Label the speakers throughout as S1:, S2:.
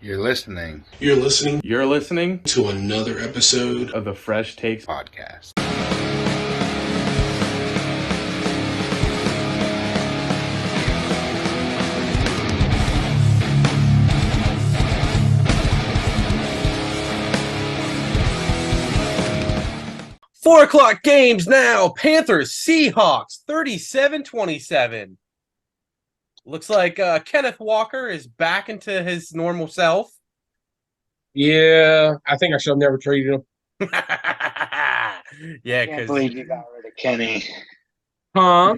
S1: You're listening
S2: You're listening
S3: to another episode
S2: of the Fresh Takes
S1: podcast.
S4: Four o'clock games now. Panthers, Seahawks, 37-27. Looks like Kenneth Walker is back into his normal self.
S5: Yeah, I think I should have never traded him.
S4: Yeah,
S6: Can't believe you got rid of Kenny.
S5: Huh?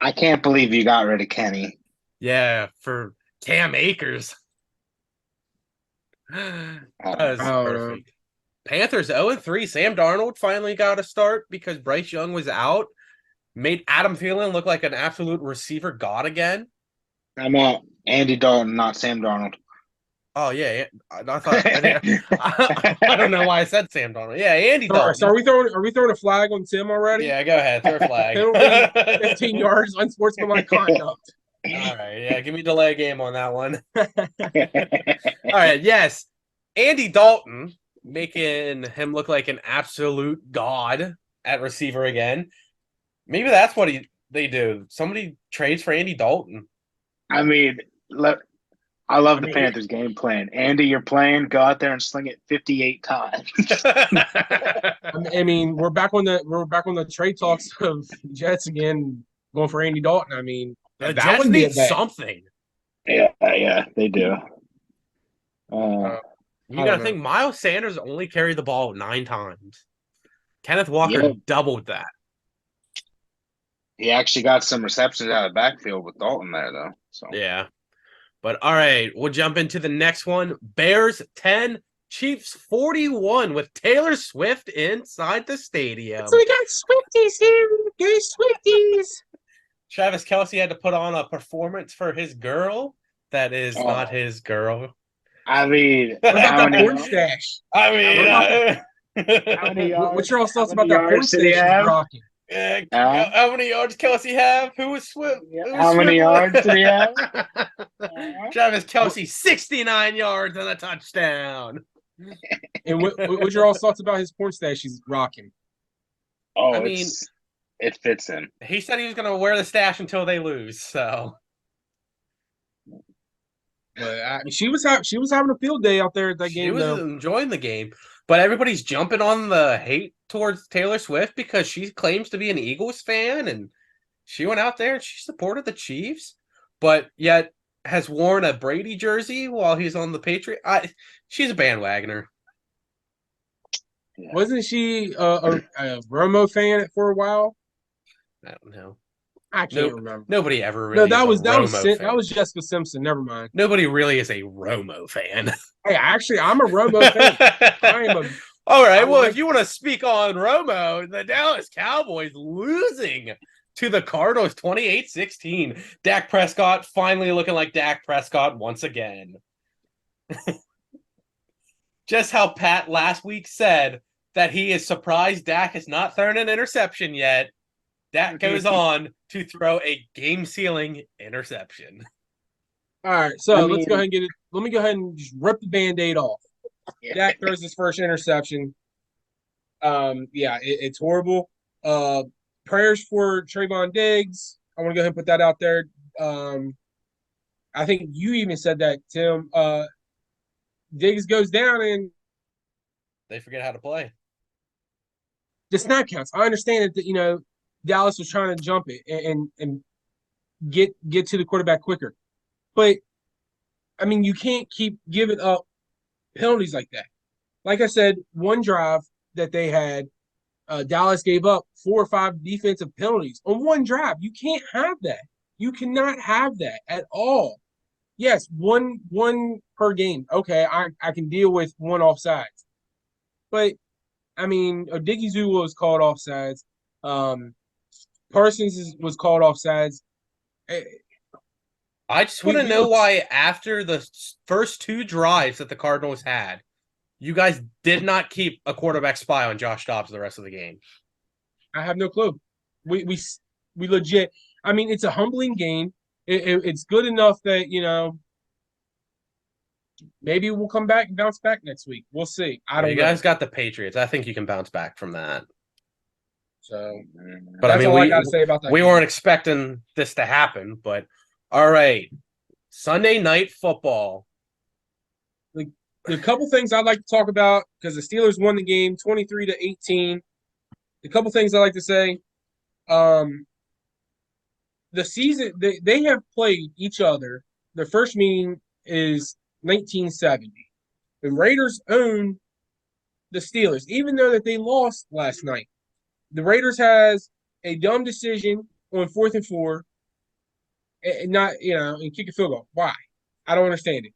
S6: I can't believe you got rid of Kenny.
S4: Yeah, for Cam Akers. That was perfect. Panthers 0-3. Sam Darnold finally got a start because Bryce Young was out. Made Adam Thielen look like an absolute receiver god again.
S6: I'm out. Andy Dalton, not Sam Darnold.
S4: Oh, yeah. I thought I don't know why I said Sam Darnold. Yeah, Andy Dalton.
S5: So are we throwing a flag on Tim already?
S4: Yeah, go ahead. Throw a flag.
S5: Penalty, 15 yards, unsportsmanlike conduct.
S4: All right, yeah, give me delay game on that one. All right, yes. Andy Dalton, making him look like an absolute god at receiver again. Maybe that's what they do. Somebody trades for Andy Dalton.
S6: I mean, I love the Panthers game plan. Andy, you're playing. Go out there and sling it 58 times.
S5: I mean, we're back on the trade talks of Jets again, going for Andy Dalton. I mean,
S4: the Jets need something.
S6: Yeah, they do.
S4: You got to think Miles Sanders only carried the ball 9 times. Kenneth Walker doubled that.
S6: He actually got some receptions out of the backfield with Dalton there, though. So
S4: yeah. But all right, we'll jump into the next one. Bears 10, Chiefs 41 with Taylor Swift inside the stadium.
S5: So we got Swifties here. Go Swifties.
S4: Travis Kelce had to put on a performance for his girl. That is not his girl.
S6: I mean,
S5: what about that porn stash? What's your all thoughts about that porn stash rocking?
S4: How many yards Kelce have? Who was Swift?
S6: How many yards do he have?
S4: Travis Kelce, 69 yards and a touchdown.
S5: And what's your all thoughts about his porn stash he's rocking?
S6: Oh, I mean, it fits him.
S4: He said he was going to wear the stash until they lose. So,
S5: but she was having a field day out there at that game. She was
S4: enjoying the game. But everybody's jumping on the hate towards Taylor Swift because she claims to be an Eagles fan, and she went out there and she supported the Chiefs, but yet has worn a Brady jersey while he's on the Patriots. She's a bandwagoner.
S5: Yeah. Wasn't she a Romo fan for a while?
S4: I don't know.
S5: I can't remember.
S4: Nobody ever really.
S5: No, that was Jessica Simpson. Never mind.
S4: Nobody really is a Romo fan.
S5: Hey, actually, I'm a Romo fan. I am a.
S4: All right. Well, if you want to speak on Romo, the Dallas Cowboys losing to the Cardinals 28-16. Dak Prescott finally looking like Dak Prescott once again. Just how Pat last week said that he is surprised Dak has not thrown an interception yet. Dak goes on to throw a game-sealing interception.
S5: All right, so let's go ahead and get it. Let me go ahead and just rip the Band-Aid off. Yeah. Dak throws his first interception. It's horrible. Prayers for Trayvon Diggs. I want to go ahead and put that out there. I think you even said that, Tim. Diggs goes down and
S4: they forget how to play.
S5: The snap counts. I understand that Dallas was trying to jump it and get to the quarterback quicker. But, I mean, you can't keep giving up penalties like that. Like I said, one drive that they had, Dallas gave up 4 or 5 defensive penalties on one drive. You can't have that. You cannot have that at all. Yes, one per game. Okay, I can deal with one offsides. But, I mean, Odigizua was called offsides. Parsons was called offsides.
S4: I just want to know why after the first 2 drives that the Cardinals had, you guys did not keep a quarterback spy on Josh Dobbs the rest of the game.
S5: I have no clue. We legit. I mean, it's a humbling game. It's good enough that maybe we'll come back and bounce back next week. We'll see. I don't
S4: You
S5: know.
S4: guys got the Patriots. I think you can bounce back from that.
S5: So,
S4: But
S5: that's
S4: I mean,
S5: all I got to say about that.
S4: we
S5: game.
S4: weren't expecting this to happen. But all right, Sunday Night Football.
S5: The couple things I'd like to talk about, because the Steelers won the game 23-18. The couple things I like to say. The season they have played each other. The first meeting is 1970. The Raiders own the Steelers, even though that they lost last night. The Raiders has a dumb decision on 4th and 4, and not and kick a field goal. Why? I don't understand it.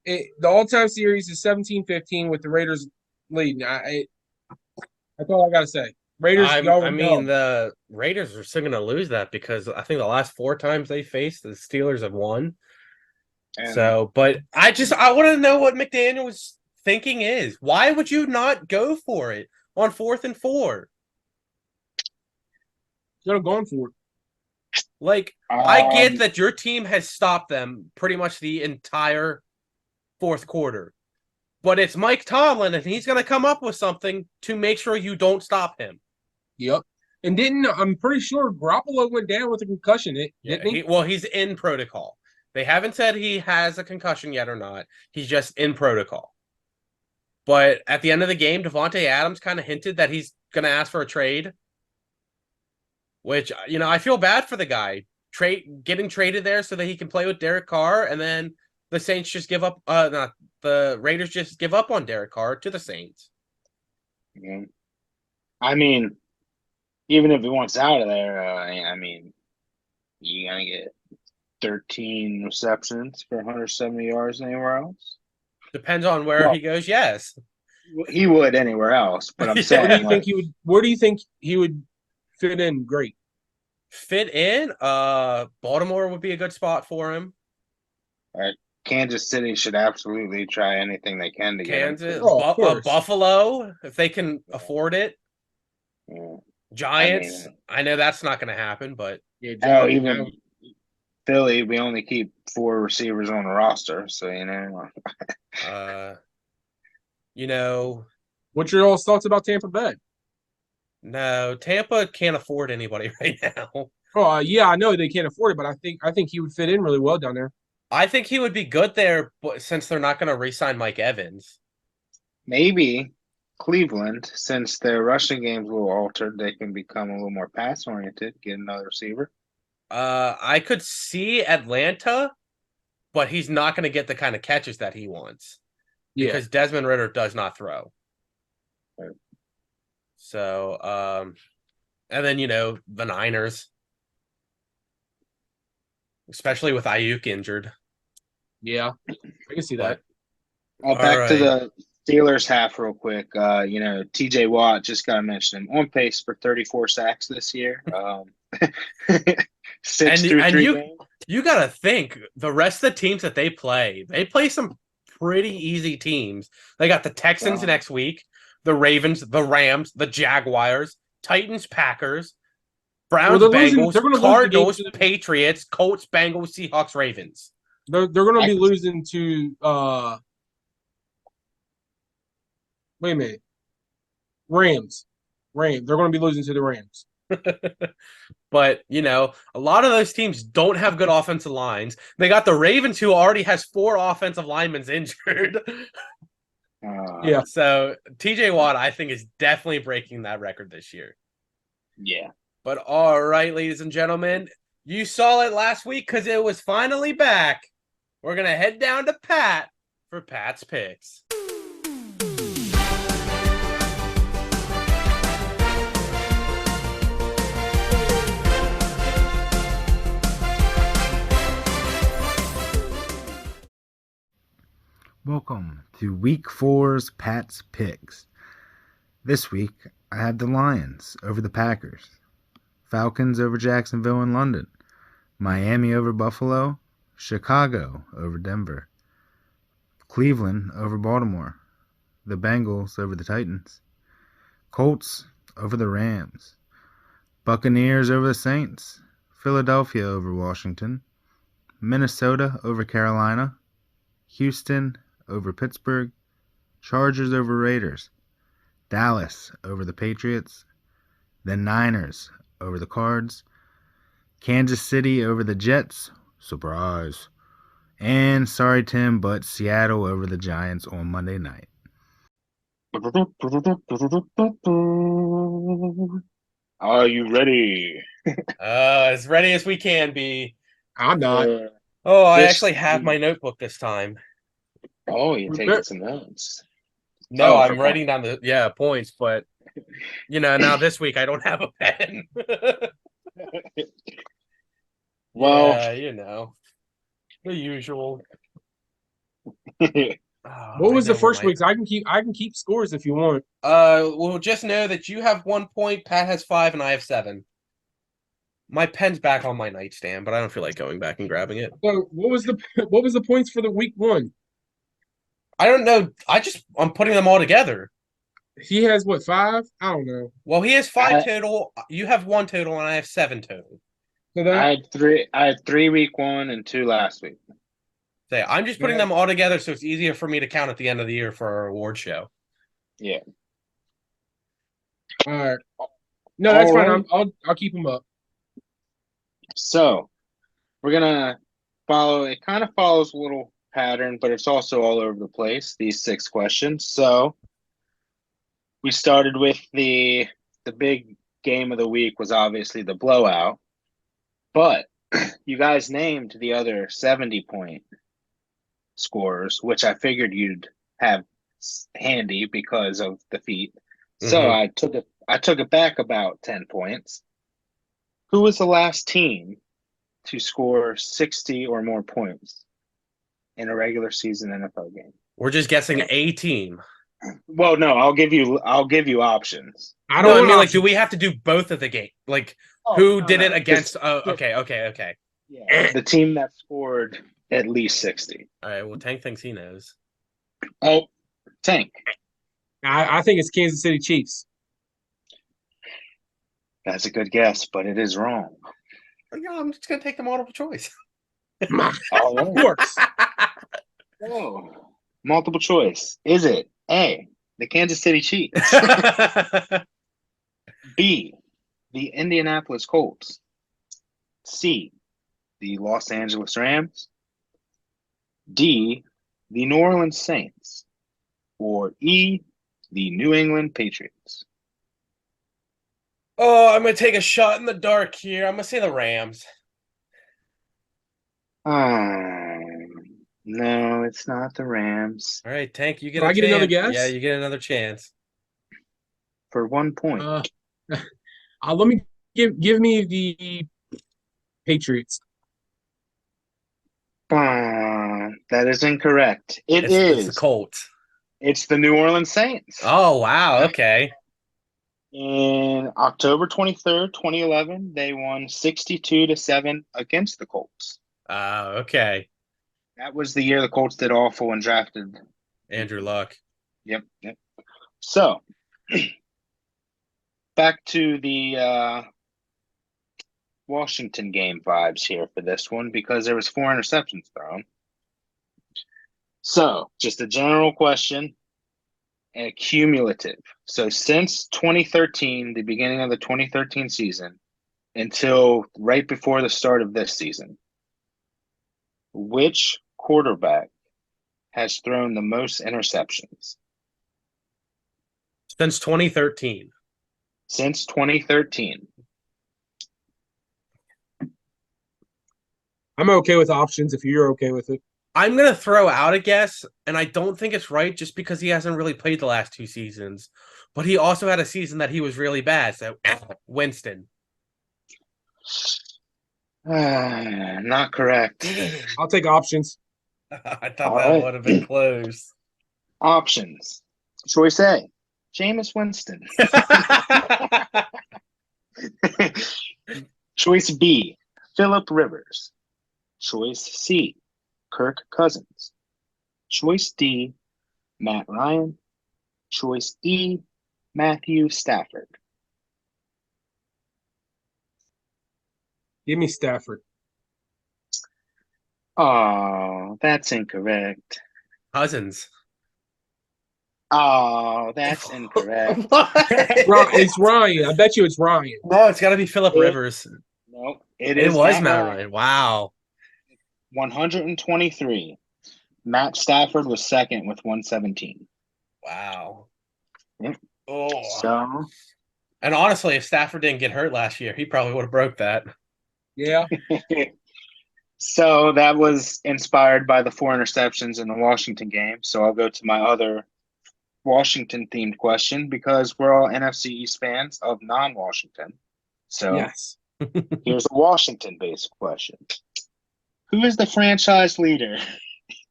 S5: The all-time series is 17-15 with the Raiders leading. That's all I gotta say. Raiders,
S4: I mean, the Raiders are still going to lose that because I think the last 4 times they faced, the Steelers have won.
S6: And
S4: But I want to know what McDaniel's thinking is. Why would you not go for it on 4th and 4?
S5: they're going for it.
S4: Like, I get that your team has stopped them pretty much the entire fourth quarter, but it's Mike Tomlin, and he's going to come up with something to make sure you don't stop him.
S5: Yep. And I'm pretty sure Garoppolo went down with a concussion, didn't he?
S4: He's in protocol. They haven't said he has a concussion yet or not. He's just in protocol. But at the end of the game, Devontae Adams kind of hinted that he's going to ask for a trade, which, I feel bad for the guy. Getting traded there so that he can play with Derek Carr, and then the Saints just give up. The Raiders just give up on Derek Carr to the Saints.
S6: Yeah. I mean, even if he wants out of there, you're gonna get 13 receptions for 170 yards anywhere else.
S4: Depends on where he goes. Yes,
S6: he would anywhere else, but I'm saying,
S5: where do you think he would fit in? Great.
S4: Fit in. Baltimore would be a good spot for him.
S6: Kansas City should absolutely try anything they can to get him.
S4: Buffalo, if they can afford it.
S6: Yeah.
S4: Giants, I know that's not going to happen, but
S6: even Philly, we only keep 4 receivers on the roster, so
S5: What's your all's thoughts about Tampa Bay?
S4: No, Tampa can't afford anybody right now.
S5: Oh yeah, I know they can't afford it, but I think he would fit in really well down there.
S4: I think he would be good there, but since they're not going to re-sign Mike Evans.
S6: Maybe Cleveland, since their rushing game's a little altered, they can become a little more pass-oriented, get another receiver.
S4: I could see Atlanta, but he's not going to get the kind of catches that he wants. Yeah. Because Desmond Ridder does not throw.
S6: Right.
S4: So, and then, the Niners. Especially with Ayuk injured.
S5: Yeah, I can see that.
S6: Back to the Steelers half real quick. TJ Watt, just got to mention him, on pace for 34 sacks this year. 6 through 3 games.
S4: You got to think, the rest of the teams that they play some pretty easy teams. They got the Texans next week, the Ravens, the Rams, the Jaguars, Titans, Packers, Browns, Bengals, Cardinals, Patriots, Colts, Bengals, Seahawks, Ravens.
S5: They're going to be losing to wait a minute. Rams. They're going to be losing to the Rams.
S4: But, a lot of those teams don't have good offensive lines. They got the Ravens, who already has 4 offensive linemen injured.
S5: Yeah.
S4: So TJ Watt, I think, is definitely breaking that record this year.
S6: Yeah.
S4: But all right, ladies and gentlemen, you saw it last week because it was finally back. We're going to head down to Pat for Pat's Picks.
S1: Welcome to Week 4's Pat's Picks. This week, I have the Lions over the Packers, Falcons over Jacksonville and London, Miami over Buffalo, Chicago over Denver, Cleveland over Baltimore, the Bengals over the Titans, Colts over the Rams, Buccaneers over the Saints, Philadelphia over Washington, Minnesota over Carolina, Houston over Pittsburgh, Chargers over Raiders, Dallas over the Patriots, the Niners over the Cards, Kansas City over the Jets, surprise, and sorry Tim, but Seattle over the Giants on Monday night.
S6: Are you ready?
S4: As ready as we can be.
S5: I'm not.
S4: Oh, I
S6: This-
S4: actually have my notebook this time.
S6: Oh, you're taking some notes.
S4: No,
S6: Oh, for
S4: I'm writing down the points, but now this week I don't have a pen.
S6: Well,
S4: the usual.
S5: What was the first week's? I can keep scores if you want.
S4: Well, just know that you have 1 point, Pat has 5, and I have 7. My pen's back on my nightstand, but I don't feel like going back and grabbing it.
S5: So what was the points for the week 1?
S4: I don't know. I'm putting them all together.
S5: He has what, 5? I don't know.
S4: Well, he has 5 total. You have 1 total, and I have 7 total.
S5: So that,
S6: I had 3 week 1 and 2 last week.
S4: So I'm just putting them all together so it's easier for me to count at the end of the year for our award show.
S6: Yeah.
S5: all right. No, that's fine. I'll keep them up.
S6: So we're gonna follow. It kind of follows a little pattern, but it's also all over the place. These 6 questions. So we started with the big game of the week was obviously the blowout, but you guys named the other 70-point scorers, which I figured you'd have handy because of the feat. So
S4: Mhm.
S6: I took it back about 10 points. Who was the last team to score 60 or more points in a regular season NFL game?
S4: We're just guessing a team.
S6: Well, no, I'll give you options.
S5: I don't
S4: No, I
S5: want
S4: mean, like,
S5: options.
S4: do we have to do both of the game? Like,
S6: Oh,
S4: who
S6: no,
S4: did it
S6: no,
S4: against?
S6: just-
S4: Oh, okay.
S6: Yeah, the team that scored at least 60.
S4: All right. Well, Tank thinks he knows.
S6: Oh, Tank.
S5: I think it's Kansas City Chiefs.
S6: That's a good guess, but it is wrong.
S4: Yeah, I'm just gonna take the multiple choice.
S6: Oh,
S5: Of course.
S6: oh. Multiple choice. Is it A, the Kansas City Chiefs? B, the Indianapolis Colts? C, the Los Angeles Rams? D, the New Orleans Saints? Or E, the New England Patriots?
S4: Oh, I'm gonna take a shot in the dark here. I'm gonna say the Rams.
S6: No, it's not the Rams.
S4: All right, Tank, you get
S5: Do
S4: a
S5: I get
S4: chance.
S5: another guess?
S4: Yeah, you get another chance.
S6: For 1 point.
S5: Let me give me the Patriots.
S6: That is incorrect.
S4: It's the Colts.
S6: It's the New Orleans Saints.
S4: Oh wow, okay.
S6: In October 23rd, 2011, they won 62-7 against the Colts.
S4: Okay.
S6: That was the year the Colts did awful and drafted
S4: Andrew Luck.
S6: Yep. So, back to the Washington game vibes here for this one because there was 4 interceptions thrown. So, just a general question and cumulative. So, since 2013, the beginning of the 2013 season, until right before the start of this season, which quarterback has thrown the most interceptions?
S4: Since 2013.
S6: Since 2013.
S5: I'm okay with options if you're okay with it.
S4: I'm gonna throw out a guess, and I don't think it's right just because he hasn't really played the last 2 seasons. But he also had a season that he was really bad. So Winston.
S6: Not correct.
S5: I'll take options.
S4: I thought
S6: All
S4: that
S6: right.
S4: would have been close.
S6: Options. Choice A, Jameis Winston. Choice B, Phillip Rivers. Choice C, Kirk Cousins. Choice D, Matt Ryan. Choice E, Matthew Stafford.
S5: Give me Stafford.
S6: Oh, that's incorrect.
S4: Cousins.
S6: Oh, that's incorrect.
S4: What?
S5: It's Ryan. I bet you it's Ryan.
S4: No, it's got to be Phillip Rivers.
S6: No, it
S4: It
S6: is
S4: was
S6: Matt
S4: Matt Ryan. Wow.
S6: 123. Matt Stafford was second with 117.
S4: Wow.
S6: Yep.
S4: Oh.
S6: So,
S4: And honestly, if Stafford didn't get hurt last year, he probably would have broke that.
S5: Yeah.
S6: so that was inspired by the 4 interceptions in the Washington game. So I'll go to my other Washington themed question because we're all NFC East fans of non-Washington. So
S5: Yes.
S6: here's a Washington based question. Who is the franchise leader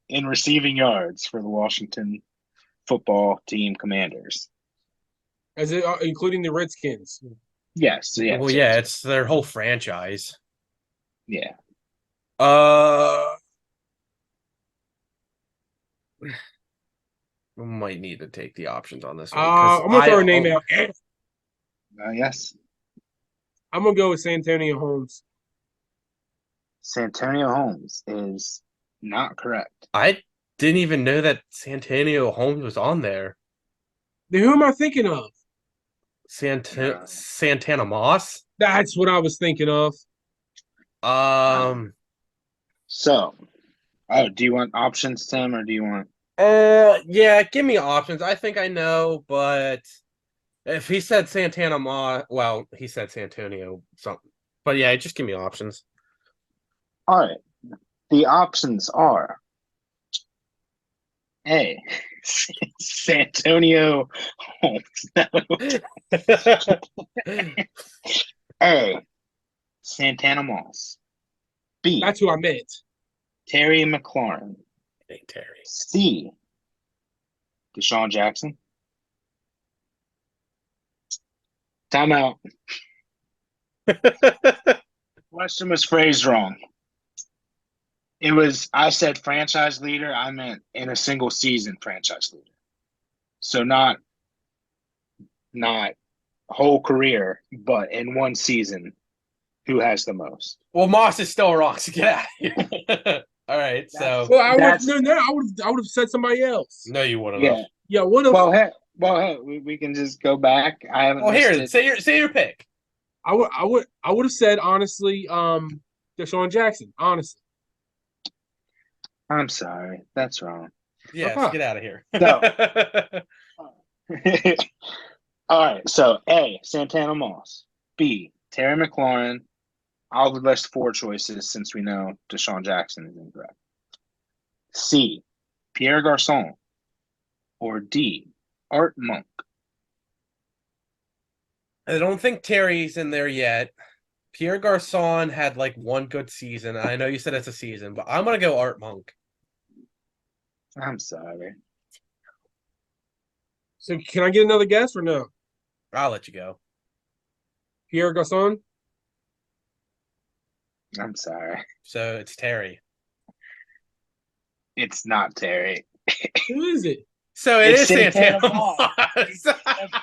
S6: in receiving yards for the Washington football team Commanders?
S5: As it, including the Redskins.
S6: Yes.
S4: Well, yeah, it's their whole franchise.
S6: Yeah.
S4: We might need to take the options on this one.
S5: I'm gonna throw a name out.
S6: Yes.
S5: I'm gonna go with Santonio Holmes.
S6: Santonio Holmes is not correct.
S4: I didn't even know that Santonio Holmes was on there.
S5: Then who am I thinking of?
S4: Santana Moss.
S5: That's what I was thinking of.
S6: So, do you want options, Tim, or do you want?
S4: Yeah, give me options. I think I know, but if he said Santana Moss, well, he said Santonio something. But yeah, just give me options.
S6: All right. The options are A. Santonio Holmes. No. A. Santana Moss. B.
S5: That's who I meant.
S6: Terry McLaurin.
S4: Hey, Terry.
S6: C. Deshaun Jackson. Timeout. Question was phrased wrong. I said franchise leader, I meant in a single season franchise leader. So not whole career, but in one season, who has the most?
S4: Well, Moss is still wrong, so get out of here. All right, so
S5: Well, I would have said somebody else.
S4: no, you wouldn't
S6: yeah.
S4: have.
S5: Yeah, what if
S6: Hey, we can just go back. I haven't.
S4: Well, here,
S6: listed.
S4: say your pick.
S5: I would have said honestly, Deshaun Jackson, honestly.
S6: I'm sorry, that's wrong.
S4: Yes,
S5: Uh-huh.
S4: get out of here.
S6: No. All right, so A, Santana Moss. B, Terry McLaurin. I'll list 4 choices since we know Deshaun Jackson is incorrect. C, Pierre Garçon. Or D, Art Monk.
S4: I don't think Terry's in there yet. Pierre Garçon had like one good season. I know you said it's a season, but I'm gonna go Art Monk.
S6: I'm sorry.
S5: So can I get another guess or no?
S4: I'll let you go.
S5: Pierre Garçon?
S6: I'm sorry.
S4: So it's Terry.
S6: It's not Terry.
S5: Who is it?
S4: So it
S6: It's
S4: is Santana
S6: Santana
S4: Moss.
S6: That's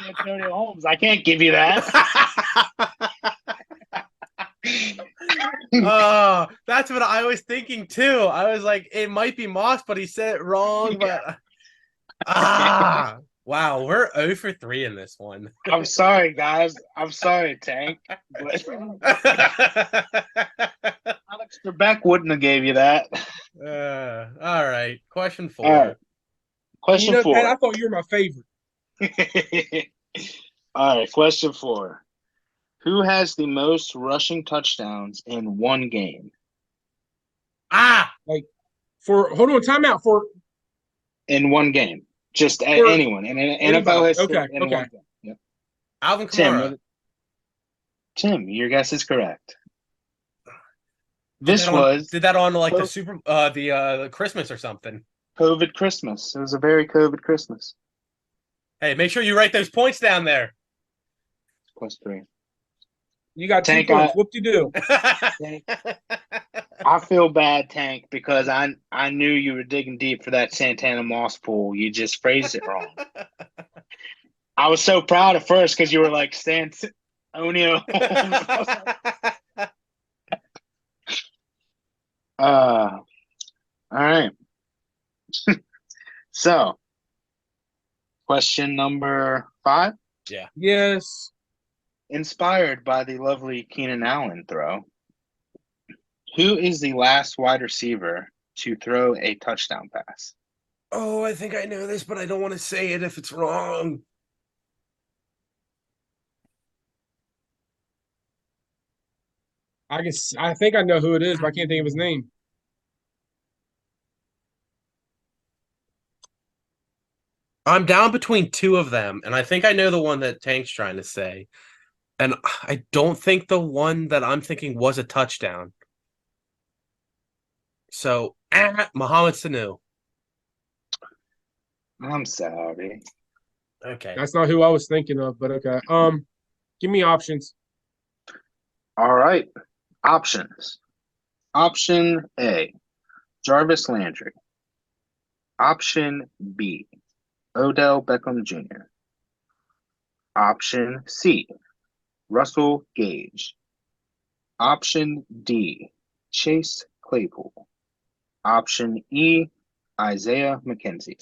S6: Antonio Holmes. I can't give you that.
S4: Oh, that's what I was thinking too. I was like, it might be Moss, but he said it wrong. But wow, we're 0 for 3 in this one.
S6: I'm sorry, guys. I'm sorry, Tank. But Alex Trebek wouldn't have gave you that.
S4: All right. Question 4.
S6: All right. Question 4.
S5: Pat, I thought you were my favorite.
S6: All right, question 4. Who has the most rushing touchdowns in one game?
S5: Hold on, timeout for
S6: In one game. Just anyone. In an NFL history.
S5: Okay,
S6: in
S5: okay.
S6: one game. Yep.
S4: Alvin Kamara.
S6: Tim, your guess is correct.
S4: Did that on like the Christmas or something.
S6: COVID Christmas. It was a very COVID Christmas.
S4: Hey, make sure you write those points down there.
S6: +3.
S5: you got 2
S6: Tank,
S5: points. Whoop-de-doo.
S6: I feel bad, Tank, because I knew you were digging deep for that Santana Moss pool. You just phrased it wrong. I was so proud at first because you were like Santonio. All right. So, question number 5.
S5: Yes.
S6: Inspired by the lovely Keenan Allen throw, who is the last wide receiver to throw a touchdown pass?
S4: Oh, I think I know this, but I don't want to say it if it's wrong.
S5: I think I know who it is, but I can't think of his name.
S4: I'm down between two of them, and I think I know the one that Tank's trying to say. And I don't think the one that I'm thinking was a touchdown. So, Mohamed Sanu.
S6: I'm sorry.
S4: Okay.
S5: That's not who I was thinking of, but okay. Give me options.
S6: All right. Options. Option A, Jarvis Landry. Option B, Odell Beckham Jr. Option C, Russell Gage. Option D, Chase Claypool. Option E, Isaiah McKenzie.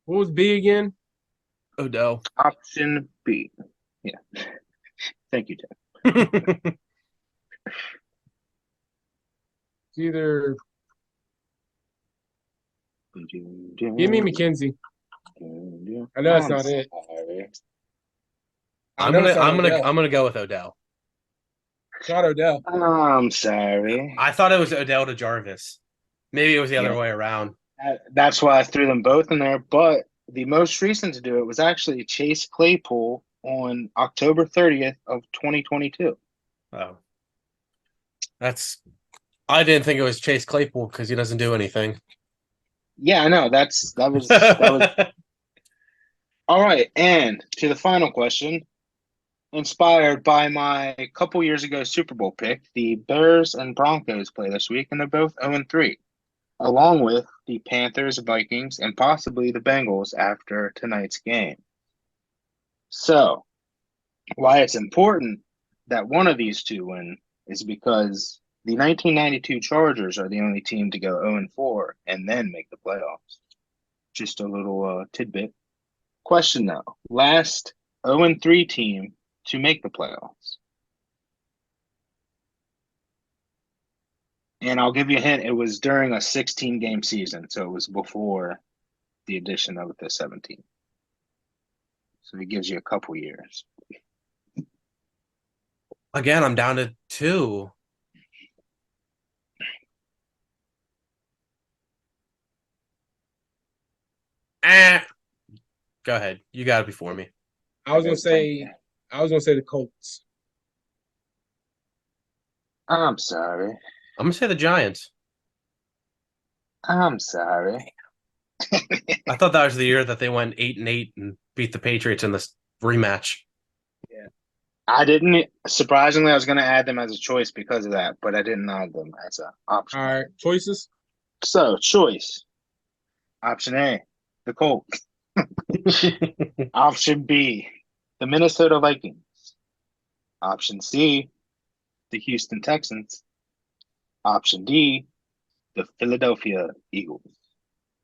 S5: What was B again?
S4: Odell.
S6: Option B. Yeah. Thank you, Tim.
S5: It's either give me McKenzie. I know that's not it.
S4: I'm gonna go with Odell.
S5: It's not Odell.
S6: I'm sorry.
S4: I thought it was Odell to Jarvis. Maybe it was the other
S6: Yeah.
S4: way around.
S6: That's why I threw them both in there. But the most recent to do it was actually Chase Claypool on October 30th of 2022.
S4: Oh. I didn't think it was Chase Claypool because he doesn't do anything.
S6: Yeah, I know. That was all right. And to the final question, inspired by my couple years ago Super Bowl pick, the Bears and Broncos play this week, and they're both 0-3, along with the Panthers, Vikings, and possibly the Bengals after tonight's game. So, why it's important that one of these two win is because the 1992 Chargers are the only team to go 0-4 and then make the playoffs. Just a little tidbit. Question though, last 0-3 team to make the playoffs. And I'll give you a hint, it was during a 16-game season, so it was before the addition of the 17. So it gives you a couple years.
S4: Again, I'm down to 2. Go ahead. You got it before me.
S5: I was gonna say the Colts.
S6: I'm sorry.
S4: I'm gonna say the Giants.
S6: I'm sorry.
S4: I thought that was the year that they went 8-8 and beat the Patriots in this rematch.
S6: Yeah. I didn't. Surprisingly, I was going to add them as a choice because of that, but I didn't add them as an option.
S5: All right, choices.
S6: So, choice. Option A, the Colts. Option B, the Minnesota Vikings. Option C, the Houston Texans. Option D, the Philadelphia Eagles.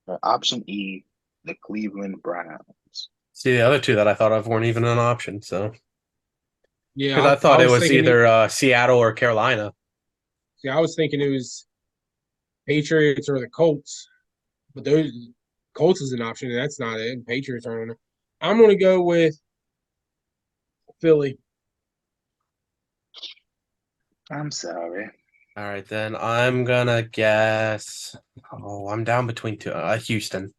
S6: Or option E, the Cleveland Browns.
S4: See, the other two that I thought of weren't even an option. So,
S5: Yeah,
S4: because I thought it was
S5: thinking
S4: either Seattle or Carolina.
S5: I was thinking it was Patriots or the Colts, but those Colts is an option, and that's not it. Patriots aren't on it. I'm going to go with Philly.
S6: I'm sorry.
S4: All right, then I'm gonna guess. Oh, I'm down between two. Houston.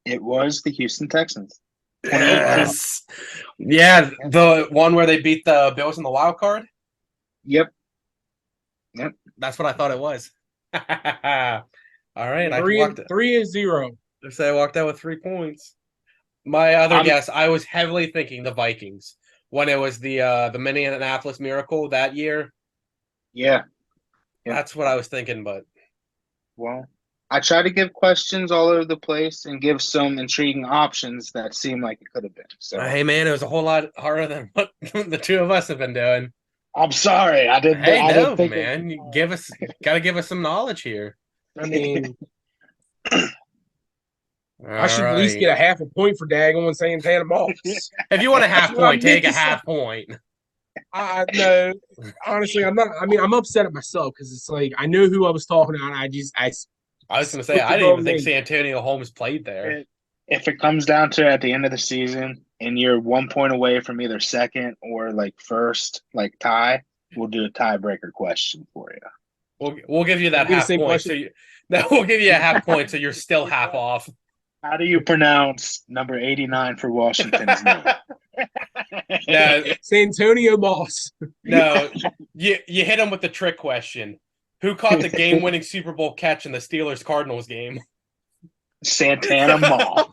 S6: It was the Houston Texans.
S4: Yes. Yeah, the one where they beat the Bills in the wild card.
S6: Yep.
S4: That's what I thought it was. All right,
S5: 3-0.
S4: I walked out with 3 points. My other guess, I was heavily thinking the Vikings when it was the Minneapolis Miracle that year.
S6: Yeah.
S4: That's what I was thinking, but
S6: well, I try to give questions all over the place and give some intriguing options that seem like it could have been. So
S4: Hey, man, it was a whole lot harder than what the two of us have been doing.
S6: I'm sorry. I didn't.
S4: Hey,
S6: I
S4: no,
S6: didn't think
S4: man. You gotta give us some knowledge here.
S5: I mean,
S4: All
S5: I should at least
S4: right.
S5: get a half a point for daggone saying Tana Moss.
S4: If you want a half
S5: That's what I
S4: point, take a
S5: meant to say.
S4: half point.
S5: I no, honestly, I'm not. I mean, I'm upset at myself because it's like I know who I was talking about.
S4: I was going to say,
S5: put the
S4: I didn't even
S5: wrong
S4: think
S5: name.
S4: Santonio Holmes played there.
S6: if it comes down to at the end of the season and you're 1 point away from either second or like first, like tie, we'll do a tiebreaker question for you.
S4: We'll give you that
S5: It'll be the
S4: half
S5: same
S4: point.
S5: question.
S4: We'll give you a half point, so you're still half off.
S6: How do you pronounce number 89 for Washington's name?
S4: No,
S5: Santonio Moss.
S4: no, you hit him with the trick question. Who caught the game-winning Super Bowl catch in the Steelers Cardinals game?
S6: Santana Mall.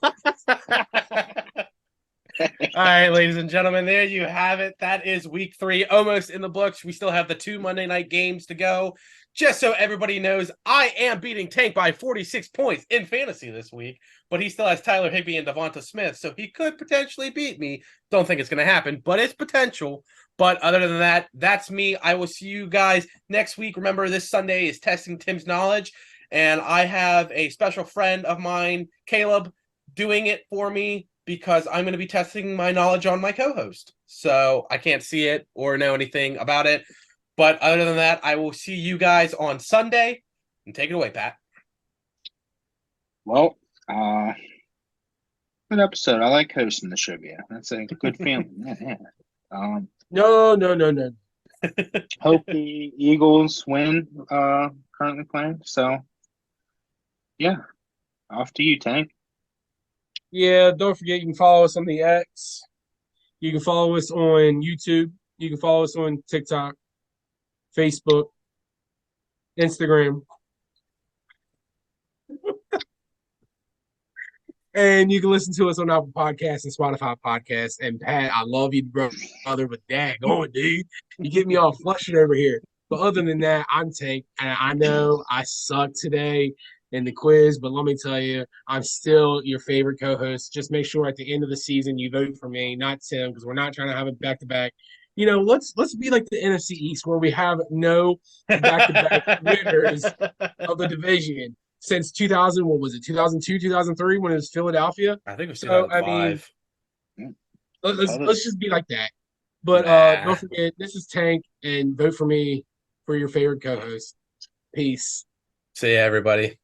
S4: All right, ladies and gentlemen, there you have it. That is week 3, almost in the books. We still have the 2 Monday night games to go. Just so everybody knows, I am beating Tank by 46 points in fantasy this week, but he still has Tyler Higbee and Devonta Smith, so he could potentially beat me. Don't think it's going to happen, but it's potential. But other than that, that's me. I will see you guys next week. Remember, this Sunday is Testing Tim's Knowledge, and I have a special friend of mine, Caleb, doing it for me because I'm going to be testing my knowledge on my co-host. So I can't see it or know anything about it. But other than that, I will see you guys on Sunday. And take it away, Pat.
S6: Well, good episode. I like hosting the trivia. That's a good feeling. Yeah.
S5: No.
S6: Hope the Eagles win. Currently playing. So, yeah, off to you, Tank.
S5: Yeah, don't forget you can follow us on the X. You can follow us on YouTube. You can follow us on TikTok, Facebook, Instagram. And you can listen to us on Apple Podcasts and Spotify Podcasts. And Pat, I love you, brother, but daggone, dude, you get me all flustered over here. But other than that, I'm Tank, and I know I sucked today in the quiz, but let me tell you, I'm still your favorite co-host. Just make sure at the end of the season you vote for me, not Tim, because we're not trying to have it back-to-back. You know, let's be like the NFC East, where we have no back-to-back winners of the division since 2000. What was it? 2002, 2003, when it was Philadelphia.
S4: I think it was
S5: So
S4: 2005.
S5: I mean, let's just be like that. But
S4: Nah.
S5: don't forget, this is Tank, and vote for me for your favorite co-host. Peace.
S4: See ya, everybody.